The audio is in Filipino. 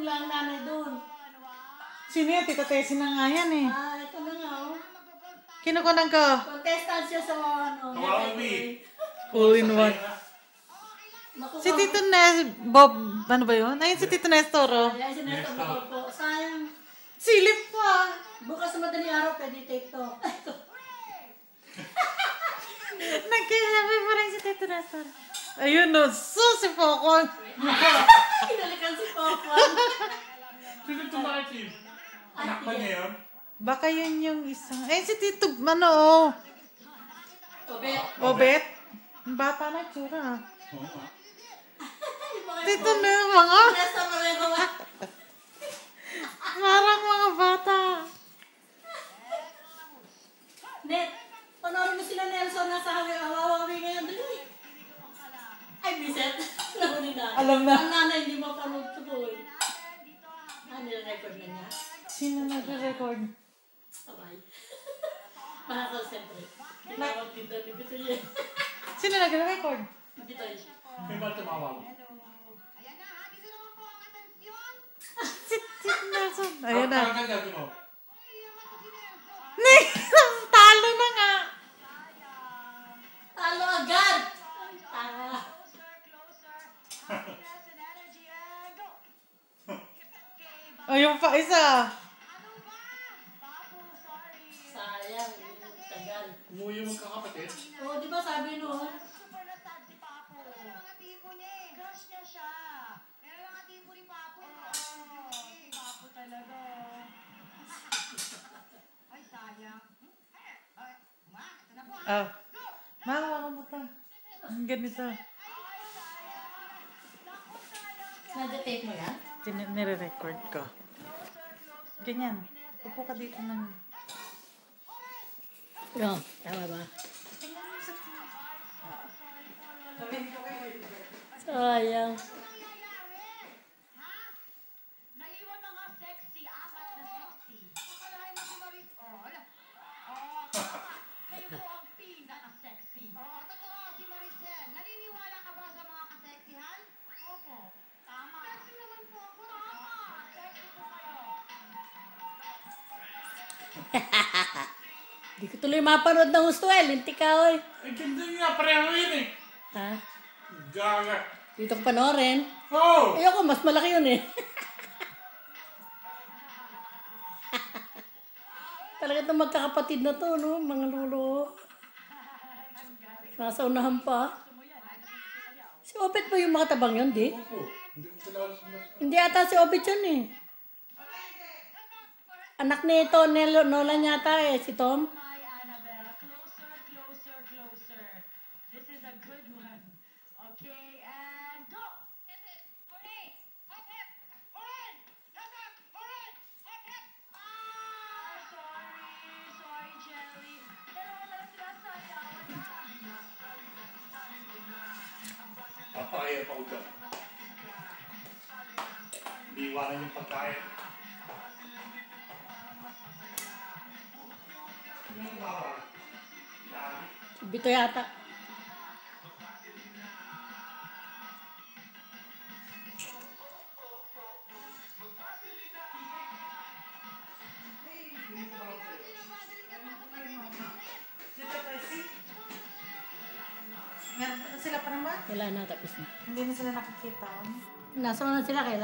Wala ang nanay doon. Sino yan? Tita Tessie na nga yan eh. Ito na nga oh. Kinukunan ko. Contestant siya sa ano. All in one. Si Tito Bob, ano ba yun? Ayun si Tito Nestor oh. Ayan si Nestor Bob po. Sayang. Silip pa. Bukas sa madaling araw pwede take to. Nagkisabi pa rin si Tito Nestor. Ayun no, si Pokon. Kinalikan si Pokon. Sino tumakit? Anak ba niya yun? Baka yun yung isang... Ayun si Tito, ano oh. Obet. Bata na tsura. Oo nga. Tito na yung mga... Nestor Pareho ba? Parang mga bata. Net, panoorin mo sila Nelson na sa hawawi ngayon. Dali. Ay, biset. Nahuli na. Alam na. Ang nanay hindi mo panood tuloy. Nire-record na niya. Sino nagre-record? Sabay. Makakonsentrate. Tinawag dito ni Bitoy. Sino nagre-record? Bitoy. May ba tumawag? Si Tito Nelson. Ayun na. Ang ganda mo. Talo na nga. Talo agad! Tanga. Ayun pa isa. Sayang. Tagal. Umuwi yung magkakapatid. Oo, di ba sabi noon? Oh. Mahawa mo ito. Ang ganito. Nade-tape mo yan? Nire-record ko. Ganyan. Upo ka dito ng... Oo, tama ba? Sayang. Di ko tuloy mapanood ng gusto lintik ka oy. Ay, ganda niya. Pareho yun eh. Ha? Gaga. Dito ko panoorin. Oh! Ayoko, mas malaki yun eh. Talaga itong magkakapatid na to, no? Mga lulo. Nasa unahan pa. Si Obet ba yung mga tabang yun, di? Opo. Hindi ko kilala sa mas. Hindi ata si Obet yun eh. Anak ni Nolan yata eh, si Tom. Papaya pa ugat. Hindi iwanan yung pagkain. Bito yata. Meron sila pa naman? Wala na, tapos na. Hindi na sila nakikita. Nasa una sila kailan?